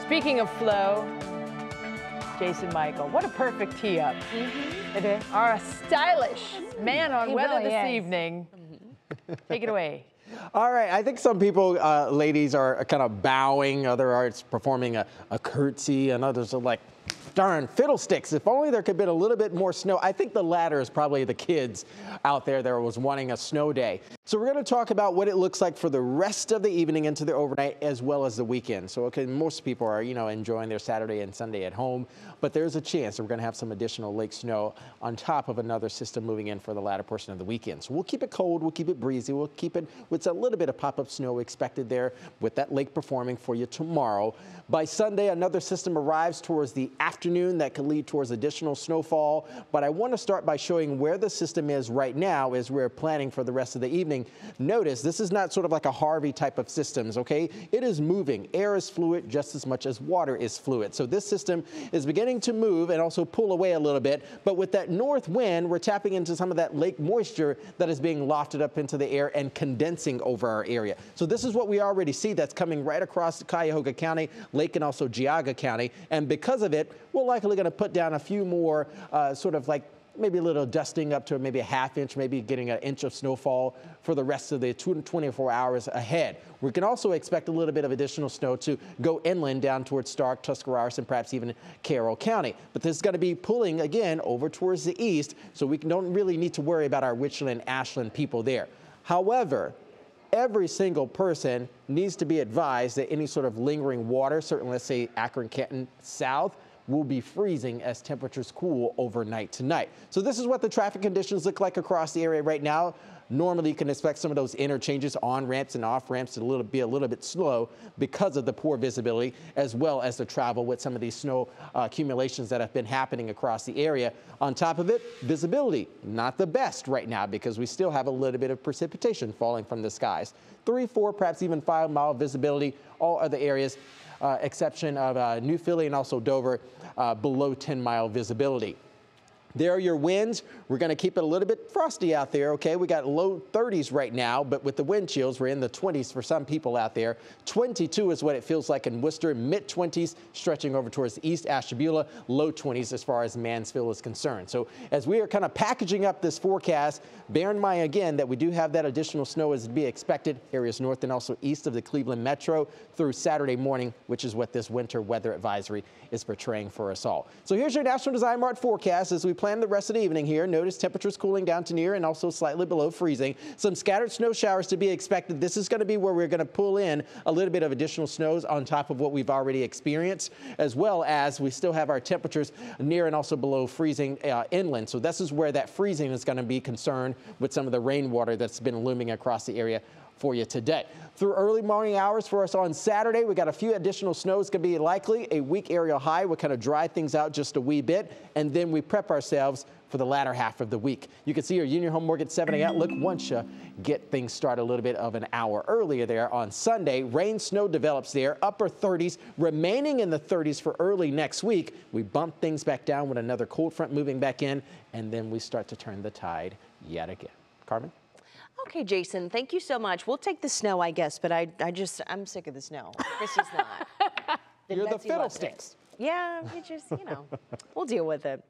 Speaking of flow, Jason Michael, what a perfect tee up. It is. Our stylish man on weather this evening. Take it away. All right, I think some people, ladies, are kind of bowing, other arts performing a curtsy, and others are like, darn fiddlesticks, if only there could have been a little bit more snow. I think the latter is probably the kids out there that was wanting a snow day. So we're going to talk about what it looks like for the rest of the evening into the overnight as well as the weekend. So most people are, enjoying their Saturday and Sunday at home, but there's a chance that we're going to have some additional lake snow on top of another system moving in for the latter portion of the weekend. So we'll keep it cold, we'll keep it breezy, we'll keep it with a little bit of pop-up snow expected there with that lake performing for you tomorrow. By Sunday, another system arrives towards the afternoon that could lead towards additional snowfall. But I want to start by showing where the system is right now as we're planning for the rest of the evening. Notice this is not sort of like a Harvey type of systems, okay? It is moving. Air is fluid just as much as water is fluid. So this system is beginning to move and also pull away a little bit. But with that north wind, we're tapping into some of that lake moisture that is being lofted up into the air and condensing over our area. So this is what we already see that's coming right across Cuyahoga County, Lake and also Geauga County. And because of it, we're likely going to put down a few more sort of like maybe a little dusting up to maybe a ½ inch, maybe getting an inch of snowfall for the rest of the 24 hours ahead. We can also expect a little bit of additional snow to go inland down towards Stark, Tuscarawas, and perhaps even Carroll County. But this is going to be pulling again over towards the east, so we don't really need to worry about our Richland, Ashland people there. However, every single person needs to be advised that any sort of lingering water, certainly let's say Akron, Canton, south, will be freezing as temperatures cool overnight tonight. So this is what the traffic conditions look like across the area right now. Normally you can expect some of those interchanges, on ramps and off ramps to be a little bit slow because of the poor visibility, as well as the travel with some of these snow accumulations that have been happening across the area. On top of it, visibility, not the best right now because we still have a little bit of precipitation falling from the skies. 3, 4, perhaps even 5 mile visibility, all other areas, exception of New Philly and also Dover, below 10-mile visibility. There are your winds. We're going to keep it a little bit frosty out there, okay? We got low 30s right now, but with the wind chills, we're in the 20s for some people out there. 22 is what it feels like in Worcester, mid-20s, stretching over towards East Ashtabula, low 20s as far as Mansfield is concerned. So as we are kind of packaging up this forecast, bear in mind again that we do have that additional snow as to be expected, areas north and also east of the Cleveland Metro through Saturday morning, which is what this winter weather advisory is portraying for us all. So here's your National Design Mart forecast as we plan the rest of the evening here. Notice temperatures cooling down to near and also slightly below freezing. Some scattered snow showers to be expected. This is going to be where we're going to pull in a little bit of additional snows on top of what we've already experienced, as well as we still have our temperatures near and also below freezing inland. So this is where that freezing is going to be concerned with some of the rainwater that's been looming across the area for you today. Through early morning hours for us on Saturday, we got a few additional snows going to be likely. A weak aerial high will kind of dry things out just a wee bit, and then we prep ourselves for the latter half of the week. You can see your Union Home Mortgage 7 outlook once you get things started a little bit of an hour earlier there on Sunday. Rain, snow develops there, upper 30s, remaining in the 30s for early next week. We bump things back down with another cold front moving back in, and then we start to turn the tide yet again. Carmen? Okay, Jason, thank you so much. We'll take the snow, I guess, but I'm sick of the snow. Chris is not. You're the fiddlesticks. Yeah, we just, we'll deal with it.